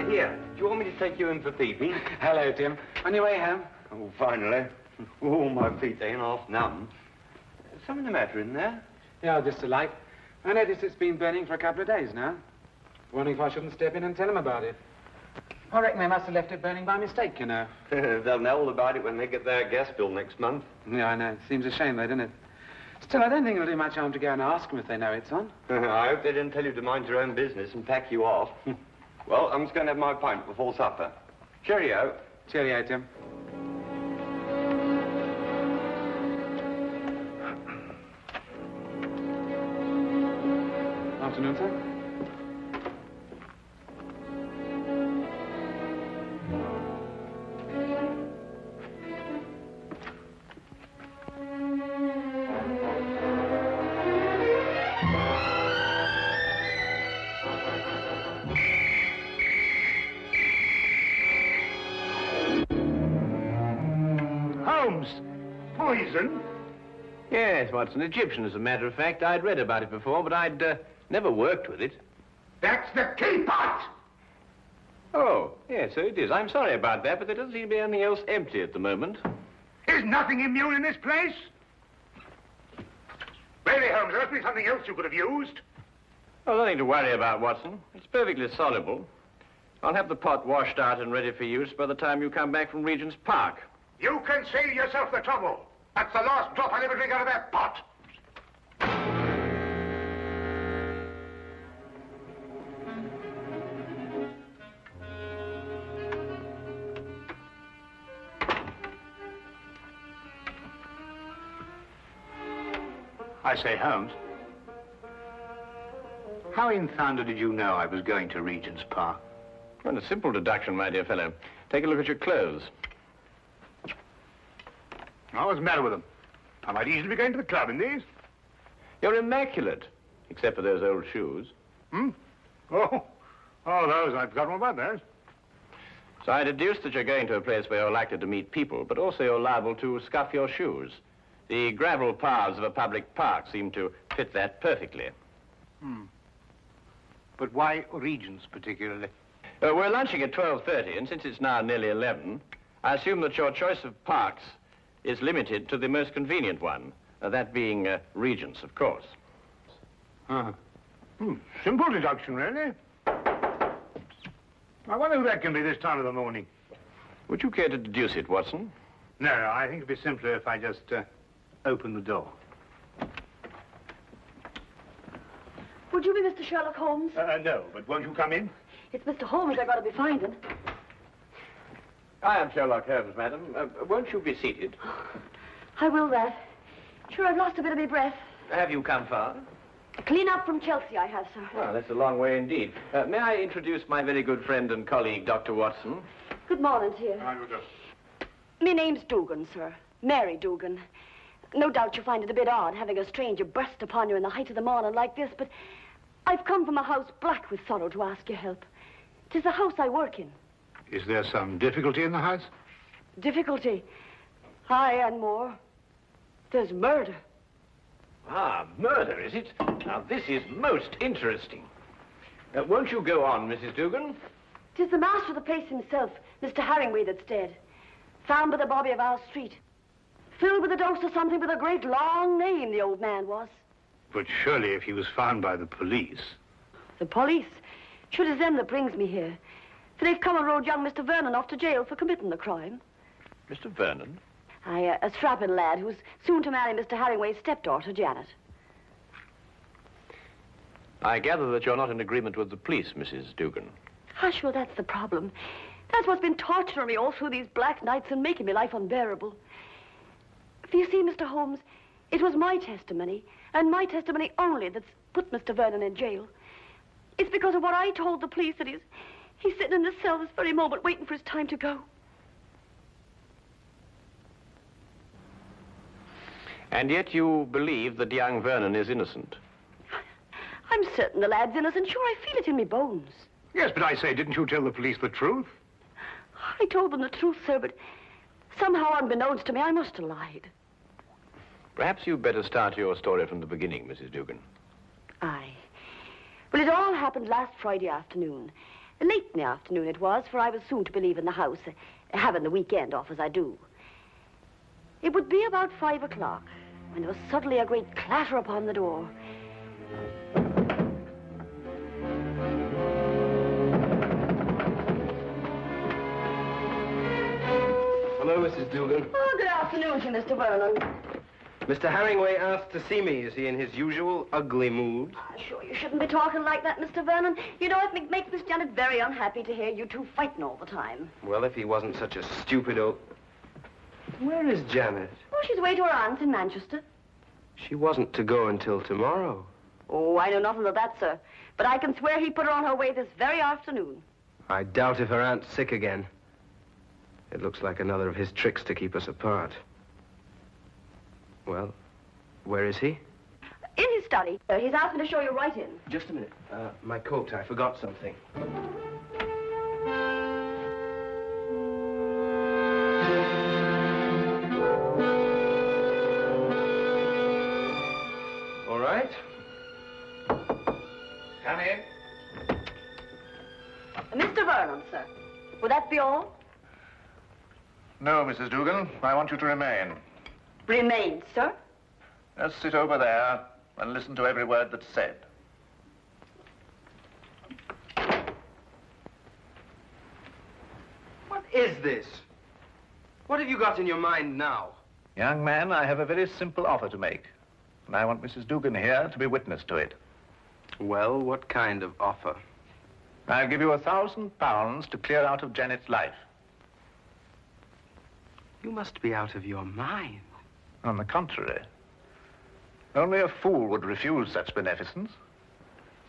Here. Do you want me to take you in for peeping? Hello, Tim. On your way home? Oh, finally. Oh, my feet ain't half numb. Something the matter in there? Yeah, just a light. I noticed it's been burning for a couple of days now. Wondering if I shouldn't step in and tell them about it. I reckon they must have left it burning by mistake, you know. They'll know all about it when they get their gas bill next month. Yeah, I know. Seems a shame, though, doesn't it? Still, I don't think it'll do much harm to go and ask them if they know it's on. I hope they didn't tell you to mind your own business and pack you off. Well, I'm just going to have my pint before supper. Cheerio. Cheerio, Tim. Afternoon, sir. Holmes, poison? Yes, Watson, Egyptian, as a matter of fact. I'd read about it before, but I'd never worked with it. That's the key pot! Oh, yes, so it is. I'm sorry about that, but there doesn't seem to be anything else empty at the moment. Is nothing immune in this place? Really, Holmes, there must be something else you could have used. Oh, nothing to worry about, Watson. It's perfectly soluble. I'll have the pot washed out and ready for use by the time you come back from Regent's Park. You can save yourself the trouble. That's the last drop I'll ever drink out of that pot. I say, Holmes, how in thunder did you know I was going to Regent's Park? Well, a simple deduction, my dear fellow. Take a look at your clothes. Oh, what's the matter with them? I might easily be going to the club in these. You're immaculate, except for those old shoes. Hmm? Oh, those. I've forgotten all about those. So I deduced that you're going to a place where you're likely to meet people, but also you're liable to scuff your shoes. The gravel paths of a public park seem to fit that perfectly. Hmm. But why Regent's particularly? We're lunching at 12:30, and since it's now nearly 11, I assume that your choice of parks is limited to the most convenient one, that being Regent's, of course. Simple deduction, really. I wonder who that can be this time of the morning. Would you care to deduce it, Watson? No, I think it'd be simpler if I just open the door. Would you be Mr. Sherlock Holmes? No, but won't you come in? It's Mr. Holmes I got to be finding. I am Sherlock Holmes, madam. Won't you be seated? I will that. Sure, I've lost a bit of my breath. Have you come far? Clean up from Chelsea, I have, sir. Well, that's a long way indeed. May I introduce my very good friend and colleague, Dr. Watson? Good morning to you. My name's Dugan, sir. Mary Dugan. No doubt you find it a bit odd having a stranger burst upon you in the height of the morning like this, but I've come from a house black with sorrow to ask your help. 'Tis the house I work in. Is there some difficulty in the house? Difficulty? Aye, and more. There's murder. Ah, murder, is it? Now, this is most interesting. Won't you go on, Mrs. Dugan? 'Tis the master of the place himself, Mr. Harringway, that's dead. Found by the bobby of our street. Filled with a dose of something with a great long name, the old man was. But surely if he was found by the police... The police? Sure, it is them that brings me here. For they've come and rode young Mr. Vernon off to jail for committing the crime. Mr. Vernon? Aye, a strapping lad who's soon to marry Mr. Harringway's stepdaughter, Janet. I gather that you're not in agreement with the police, Mrs. Dugan. Hush, well, that's the problem. That's what's been torturing me all through these black nights and making my life unbearable. For you see, Mr. Holmes, it was my testimony, and my testimony only, that's put Mr. Vernon in jail. It's because of what I told the police that he's sitting in this cell this very moment waiting for his time to go. And yet you believe that young Vernon is innocent. I'm certain the lad's innocent. Sure, I feel it in me bones. Yes, but I say, didn't you tell the police the truth? I told them the truth, sir, but somehow, unbeknownst to me, I must have lied. Perhaps you'd better start your story from the beginning, Mrs. Dugan. Aye. Well, it all happened last Friday afternoon. Late in the afternoon it was, for I was soon to be leaving the house, having the weekend off as I do. It would be about 5 o'clock when there was suddenly a great clatter upon the door. Hello, Mrs. Dugan. Oh, good afternoon to you, Mr. Vernon. Mr. Herringway asked to see me. Is he in his usual ugly mood? Sure, you shouldn't be talking like that, Mr. Vernon. You know, it makes Miss Janet very unhappy to hear you two fighting all the time. Well, if he wasn't such a stupid old... Where is Janet? Oh, she's away to her aunt's in Manchester. She wasn't to go until tomorrow. Oh, I know nothing of that, sir. But I can swear he put her on her way this very afternoon. I doubt if her aunt's sick again. It looks like another of his tricks to keep us apart. Well, where is he? In his study. He's asked me to show you right in. Just a minute. My coat. I forgot something. All right. Come in. Mr. Vernon, sir. Would that be all? No, Mrs. Dugan. I want you to remain. Remain, sir. Just sit over there and listen to every word that's said. What is this? What have you got in your mind now? Young man, I have a very simple offer to make. And I want Mrs. Dugan here to be witness to it. Well, what kind of offer? I'll give you £1,000 to clear out of Janet's life. You must be out of your mind. On the contrary. Only a fool would refuse such beneficence.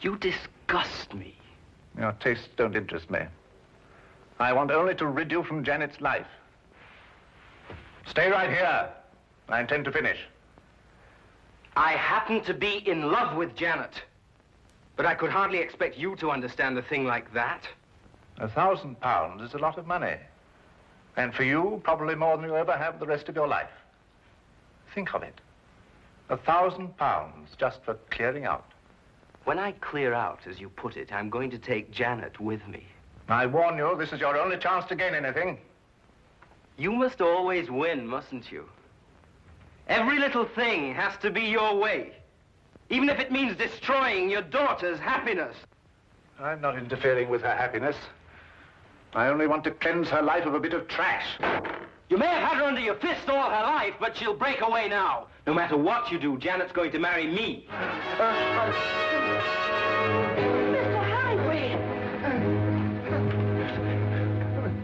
You disgust me. Your tastes don't interest me. I want only to rid you from Janet's life. Stay right here. I intend to finish. I happen to be in love with Janet. But I could hardly expect you to understand a thing like that. £1,000 is a lot of money. And for you, probably more than you'll ever have the rest of your life. Think of it. £1,000 just for clearing out. When I clear out, as you put it, I'm going to take Janet with me. I warn you, this is your only chance to gain anything. You must always win, mustn't you? Every little thing has to be your way. Even if it means destroying your daughter's happiness. I'm not interfering with her happiness. I only want to cleanse her life of a bit of trash. You may have had her under your fist all her life, but she'll break away now. No matter what you do, Janet's going to marry me. Mr. Herringway!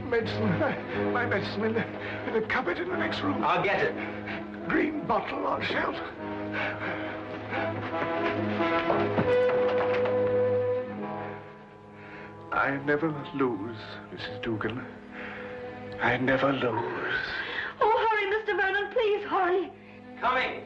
Medicine. My medicine in the cupboard in the next room. I'll get it. Green bottle on shelf. I never lose, Mrs. Dugan. I never lose. Oh, hurry, Mr. Vernon, please, hurry. Coming.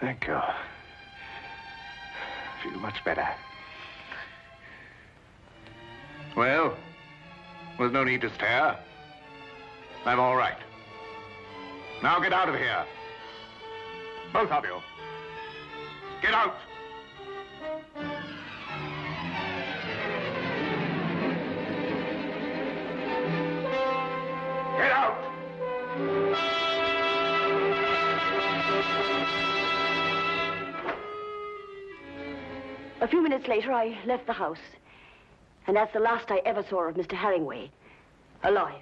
Thank you. Feel much better. Well, there's no need to stare. I'm all right. Now get out of here. Both of you. Get out. Get out. A few minutes later, I left the house. And that's the last I ever saw of Mr. Herringway. Alive.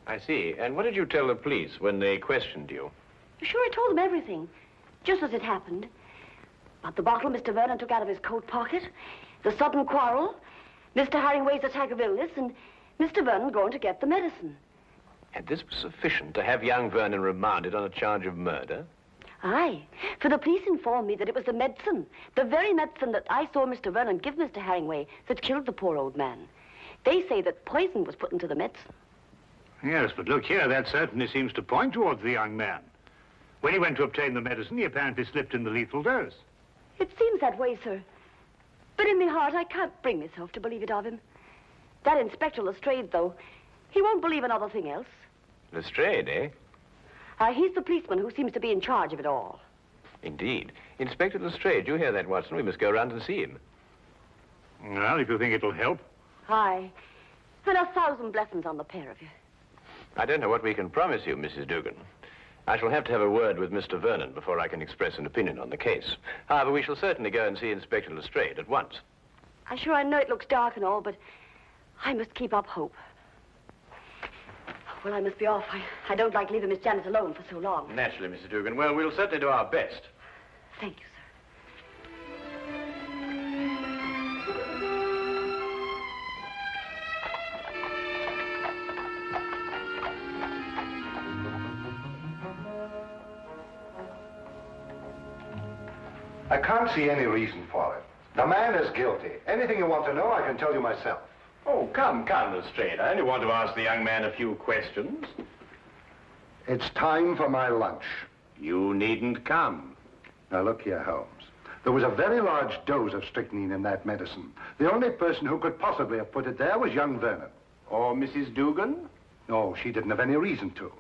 I see. And what did you tell the police when they questioned you? Sure, I told them everything. Just as it happened. About the bottle Mr. Vernon took out of his coat pocket, the sudden quarrel, Mr. Herringway's attack of illness, and Mr. Vernon going to get the medicine. And this was sufficient to have young Vernon remanded on a charge of murder? Aye, for the police informed me that it was the medicine, the very medicine that I saw Mr. Vernon give Mr. Herringway, that killed the poor old man. They say that poison was put into the medicine. Yes, but look here, that certainly seems to point towards the young man. When he went to obtain the medicine, he apparently slipped in the lethal dose. It seems that way, sir. But in my heart, I can't bring myself to believe it of him. That Inspector Lestrade, though, he won't believe another thing else. Lestrade, eh? He's the policeman who seems to be in charge of it all. Indeed. Inspector Lestrade, you hear that, Watson? We must go round and see him. Well, if you think it'll help. Aye. And 1,000 blessings on the pair of you. I don't know what we can promise you, Mrs. Dugan. I shall have to have a word with Mr. Vernon before I can express an opinion on the case. However, we shall certainly go and see Inspector Lestrade at once. I know it looks dark and all, but I must keep up hope. Well, I must be off. I don't like leaving Miss Janet alone for so long. Naturally, Mrs. Dugan. Well, we'll certainly do our best. Thank you, sir. I can't see any reason for it. The man is guilty. Anything you want to know, I can tell you myself. Oh, come, Lestrade. I only want to ask the young man a few questions. It's time for my lunch. You needn't come. Now, look here, Holmes. There was a very large dose of strychnine in that medicine. The only person who could possibly have put it there was young Vernon. Or Mrs. Dugan? No, she didn't have any reason to.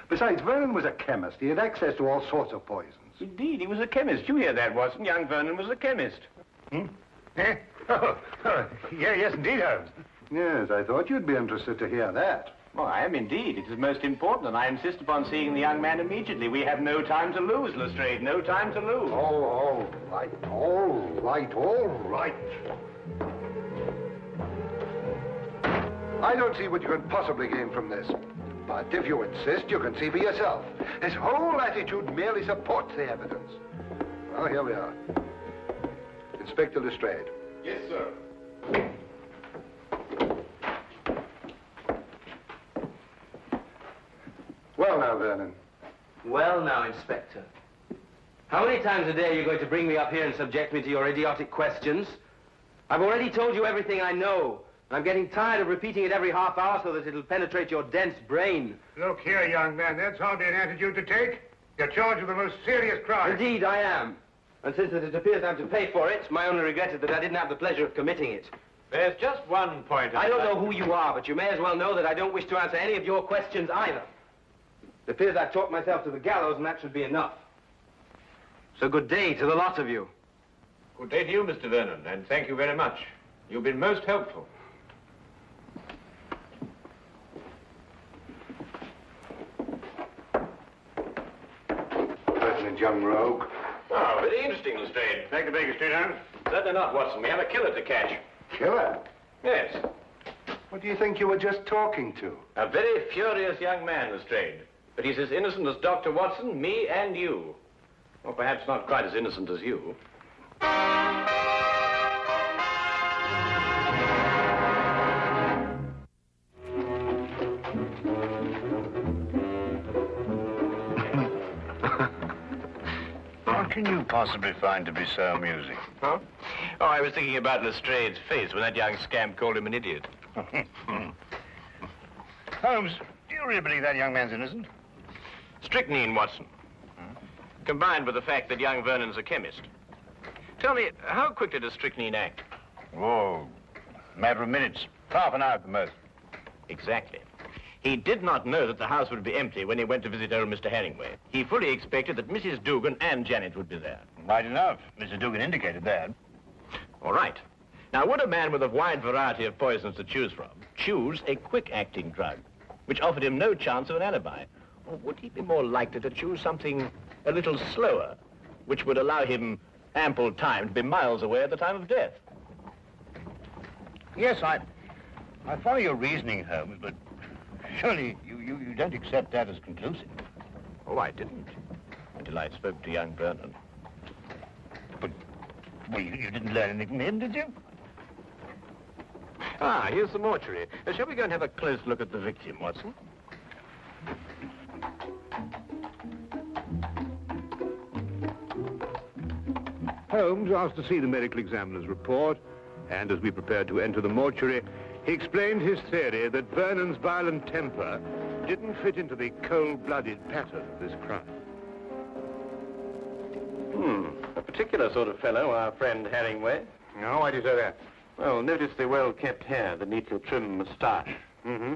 Besides, Vernon was a chemist. He had access to all sorts of poisons. Indeed, he was a chemist. You hear that, Watson? Young Vernon was a chemist. Eh? Oh, yeah, yes, indeed, Holmes. Yes, I thought you'd be interested to hear that. Well, I am indeed. It is most important, and I insist upon seeing the young man immediately. We have no time to lose, Lestrade. No time to lose. Oh, all right, all right, all right. I don't see what you can possibly gain from this. But if you insist, you can see for yourself. His whole attitude merely supports the evidence. Well, here we are. Inspector Lestrade. Yes, sir. Well now, Vernon. Well now, Inspector. How many times a day are you going to bring me up here and subject me to your idiotic questions? I've already told you everything I know. I'm getting tired of repeating it every half hour so that it'll penetrate your dense brain. Look here, young man, that's hardly an attitude to take. You're charged with the most serious crime. Indeed, I am. And since it appears I'm to pay for it, my only regret is that I didn't have the pleasure of committing it. There's just one point. I don't know who you are, but you may as well know that I don't wish to answer any of your questions either. It appears I've talked myself to the gallows, and that should be enough. So good day to the lot of you. Good day to you, Mr. Vernon, and thank you very much. You've been most helpful. Pertinent young rogue. Oh, very interesting, Lestrade. Take the Baker Street, Holmes. Certainly not, Watson. We have a killer to catch. Killer? Yes. What do you think you were just talking to? A very furious young man, Lestrade. But he's as innocent as Dr. Watson, me, and you. Or perhaps not quite as innocent as you. What can you possibly find to be so amusing? Huh? Oh, I was thinking about Lestrade's face when that young scamp called him an idiot. Holmes, do you really believe that young man's innocent? Strychnine, Watson. Combined with the fact that young Vernon's a chemist. Tell me, how quickly does strychnine act? Oh, matter of minutes. Half an hour at the most. Exactly. He did not know that the house would be empty when he went to visit old Mr. Herringway. He fully expected that Mrs. Dugan and Janet would be there. Right enough. Mr. Dugan indicated that. All right. Now, would a man with a wide variety of poisons to choose from choose a quick-acting drug, which offered him no chance of an alibi? Or would he be more likely to choose something a little slower, which would allow him ample time to be miles away at the time of death? Yes, I follow your reasoning, Holmes, but surely you don't accept that as conclusive. Oh, I didn't, until I spoke to young Vernon. But, well, you didn't learn anything from him, did you? Ah, here's the mortuary. Shall we go and have a close look at the victim, Watson? Holmes asked to see the medical examiner's report, and as we prepared to enter the mortuary, he explained his theory that Vernon's violent temper didn't fit into the cold-blooded pattern of this crime. A particular sort of fellow, our friend Herringway. Oh, why do you say that? Well, notice the well-kept hair, the neatly trimmed moustache. Mm-hmm.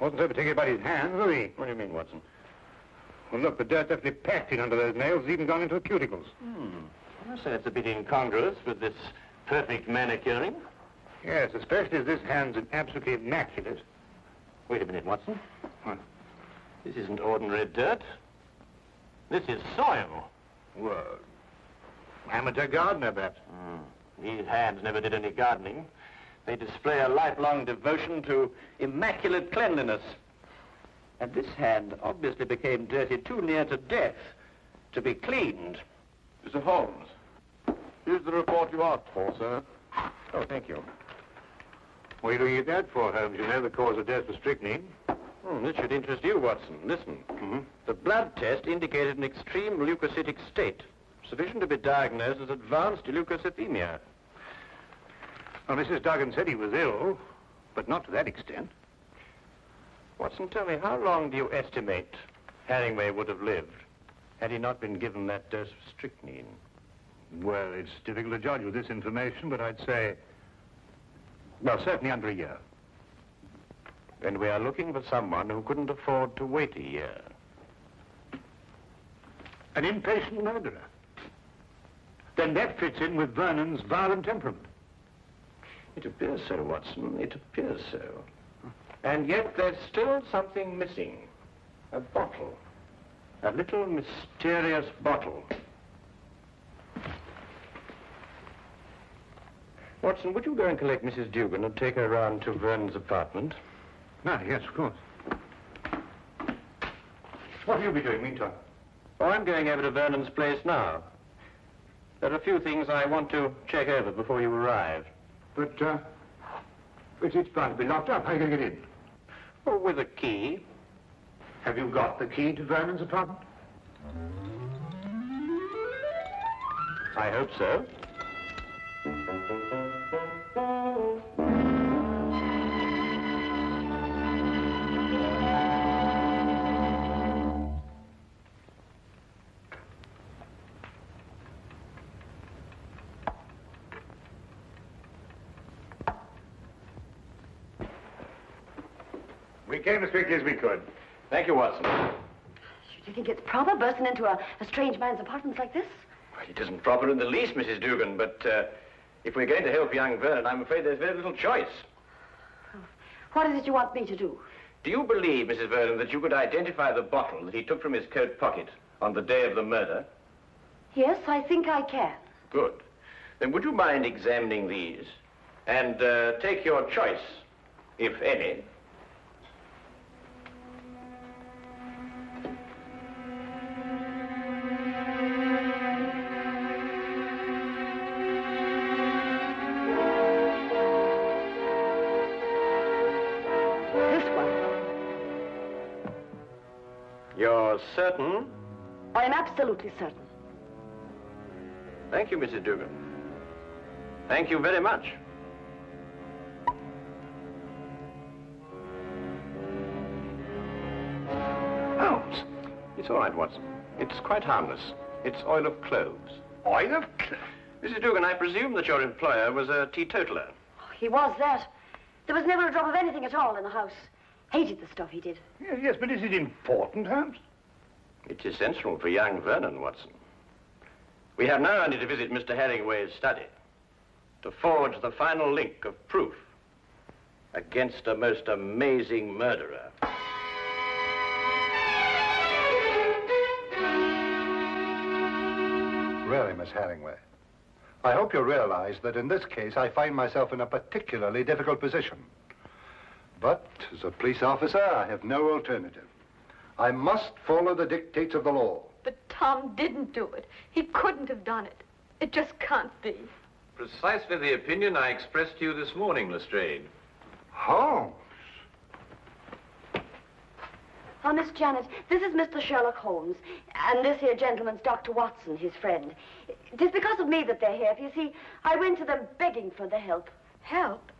Wasn't so particular about his hands, was he? What do you mean, Watson? Well, look, the dirt definitely packed in under those nails, even gone into the cuticles. I say it's a bit incongruous with this perfect manicuring. Yes, especially as this hand's absolutely immaculate. Wait a minute, Watson. What? This isn't ordinary dirt. This is soil. Well, amateur gardener, perhaps. These hands never did any gardening. They display a lifelong devotion to immaculate cleanliness. And this hand obviously became dirty too near to death to be cleaned. Mr. Holmes, here's the report you asked for, sir. Oh, thank you. What are you looking at that for, Holmes? You know the cause of death was strychnine. This should interest you, Watson. Listen. The blood test indicated an extreme leukocytic state, sufficient to be diagnosed as advanced leukocythemia. Well, Mrs. Duggan said he was ill, but not to that extent. Watson, tell me, how long do you estimate Herringway would have lived had he not been given that dose of strychnine? Well, it's difficult to judge with this information, but I'd say, well, certainly under a year. And we are looking for someone who couldn't afford to wait a year. An impatient murderer. Then that fits in with Vernon's violent temperament. It appears so, Watson. It appears so. And yet there's still something missing. A bottle. A little mysterious bottle. Watson, would you go and collect Mrs. Dugan and take her round to Vernon's apartment? Ah, yes, of course. What will you be doing meantime? Oh, I'm going over to Vernon's place now. There are a few things I want to check over before you arrive. But it's bound to be locked up. How are you going to get in? Oh, with a key. Have you got the key to Vernon's apartment? I hope so. We came as quickly as we could. Thank you, Watson. Do you think it's proper bursting into a strange man's apartment like this? Well, it isn't proper in the least, Mrs. Dugan, but if we're going to help young Vernon, I'm afraid there's very little choice. What is it you want me to do? Do you believe, Mrs. Vernon, that you could identify the bottle that he took from his coat pocket on the day of the murder? Yes, I think I can. Good. Then would you mind examining these and take your choice, if any? You're certain? I am absolutely certain. Thank you, Mrs. Dugan. Thank you very much. Holmes! It's all right, Watson. It's quite harmless. It's oil of cloves. Oil of cloves? Mrs. Dugan, I presume that your employer was a teetotaler. He was that. There was never a drop of anything at all in the house. Hated the stuff he did. Yes, but is it important, Holmes? It's essential for young Vernon, Watson. We have now only to visit Mr. Herringway's study to forge the final link of proof against a most amazing murderer. Really, Miss Herringway, I hope you realize that in this case I find myself in a particularly difficult position. But as a police officer, I have no alternative. I must follow the dictates of the law. But Tom didn't do it. He couldn't have done it. It just can't be. Precisely the opinion I expressed to you this morning, Lestrade. Holmes. Miss Janet, this is Mr. Sherlock Holmes, and this here gentleman's Dr. Watson, his friend. It is because of me that they're here. You see, I went to them begging for the help. Help?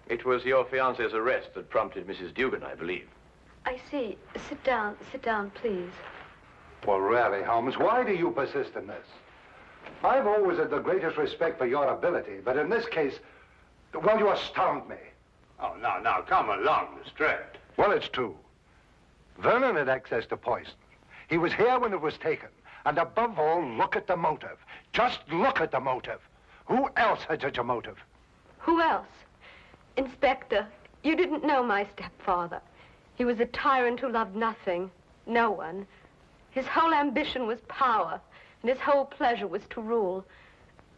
It was your fiancé's arrest that prompted Mrs. Dugan, I believe. I see. Sit down, please. Well, really, Holmes, why do you persist in this? I've always had the greatest respect for your ability, but in this case, well, you astound me. Oh, now, come along, Lestrade. Well, it's true. Vernon had access to poison. He was here when it was taken. And above all, look at the motive. Just look at the motive. Who else had such a motive? Who else? Inspector, you didn't know my stepfather. He was a tyrant who loved nothing, no one. His whole ambition was power, and his whole pleasure was to rule.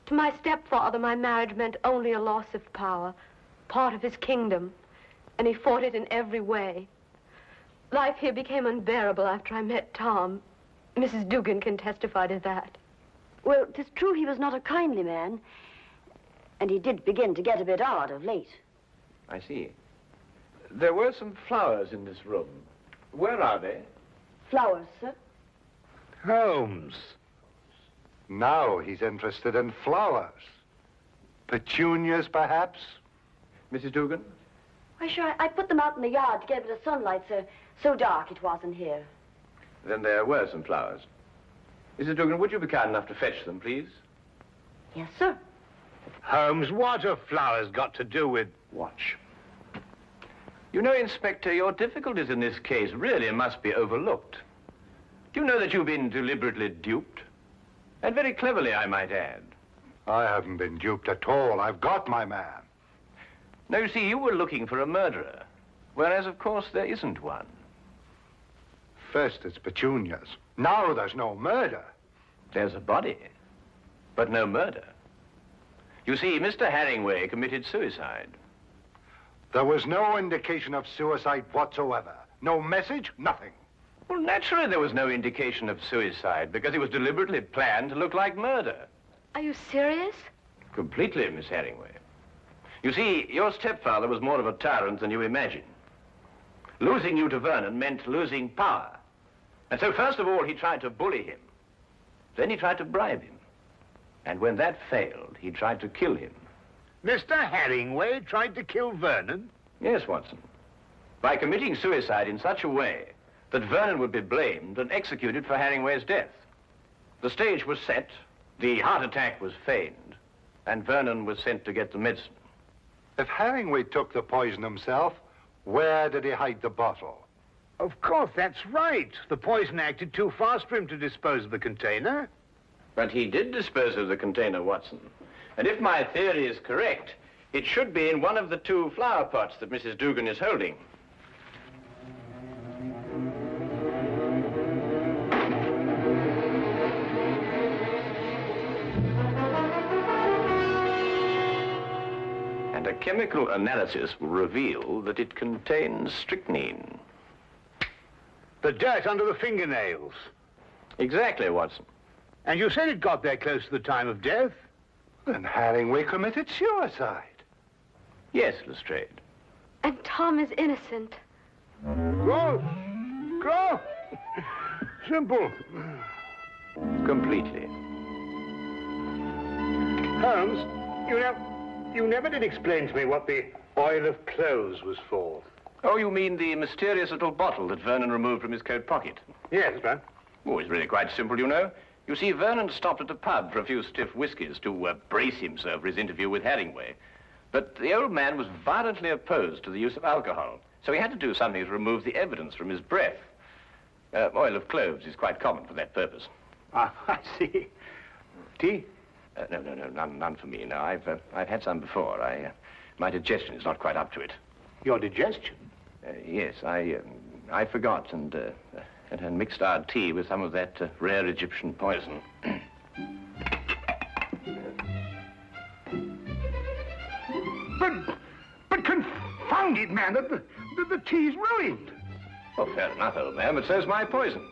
To my stepfather, my marriage meant only a loss of power, part of his kingdom, and he fought it in every way. Life here became unbearable after I met Tom. Mrs. Dugan can testify to that. Well, 'tis true he was not a kindly man, and he did begin to get a bit odd of late. I see. There were some flowers in this room. Where are they? Flowers, sir? Holmes. Now he's interested in flowers. Petunias, perhaps? Mrs. Dugan? Why, sure, I put them out in the yard to get a bit of sunlight, sir. So dark it was in here. Then there were some flowers. Mrs. Dugan, would you be kind enough to fetch them, please? Yes, sir. Holmes, what have flowers got to do with... Watch. You know, Inspector, your difficulties in this case really must be overlooked. Do you know that you've been deliberately duped? And very cleverly, I might add. I haven't been duped at all. I've got my man. Now, you see, you were looking for a murderer, whereas, of course, there isn't one. First it's petunias. Now there's no murder. There's a body, but no murder. You see, Mr. Herringway committed suicide. There was no indication of suicide whatsoever. No message, nothing. Well, naturally there was no indication of suicide, because it was deliberately planned to look like murder. Are you serious? Completely, Miss Herringway. You see, your stepfather was more of a tyrant than you imagine. Losing you to Vernon meant losing power. And so, first of all, he tried to bully him. Then he tried to bribe him. And when that failed, he tried to kill him. Mr. Herringway tried to kill Vernon? Yes, Watson. By committing suicide in such a way that Vernon would be blamed and executed for Herringway's death. The stage was set, the heart attack was feigned, and Vernon was sent to get the medicine. If Herringway took the poison himself, where did he hide the bottle? Of course, that's right. The poison acted too fast for him to dispose of the container. But he did dispose of the container, Watson. And if my theory is correct, it should be in one of the two flower pots that Mrs. Dugan is holding. And a chemical analysis will reveal that it contains strychnine. The dirt under the fingernails. Exactly, Watson. And you said it got there close to the time of death? Then Herringway committed suicide. Yes, Lestrade. And Tom is innocent. Go! Go! Simple. Completely. Holmes, you never did explain to me what the oil of clothes was for. Oh, you mean the mysterious little bottle that Vernon removed from his coat pocket? Yes, sir. Oh, it's really quite simple, you know. You see, Vernon stopped at a pub for a few stiff whiskies to brace himself for his interview with Herringway. But the old man was violently opposed to the use of alcohol, so he had to do something to remove the evidence from his breath. Oil of cloves is quite common for that purpose. Ah, I see. Tea? No, none for me. No, I've had some before. My digestion is not quite up to it. Your digestion? Yes, I forgot and mixed our tea with some of that rare Egyptian poison. But confound it, man, the tea's ruined. Oh, fair enough, old man, but so's my poison.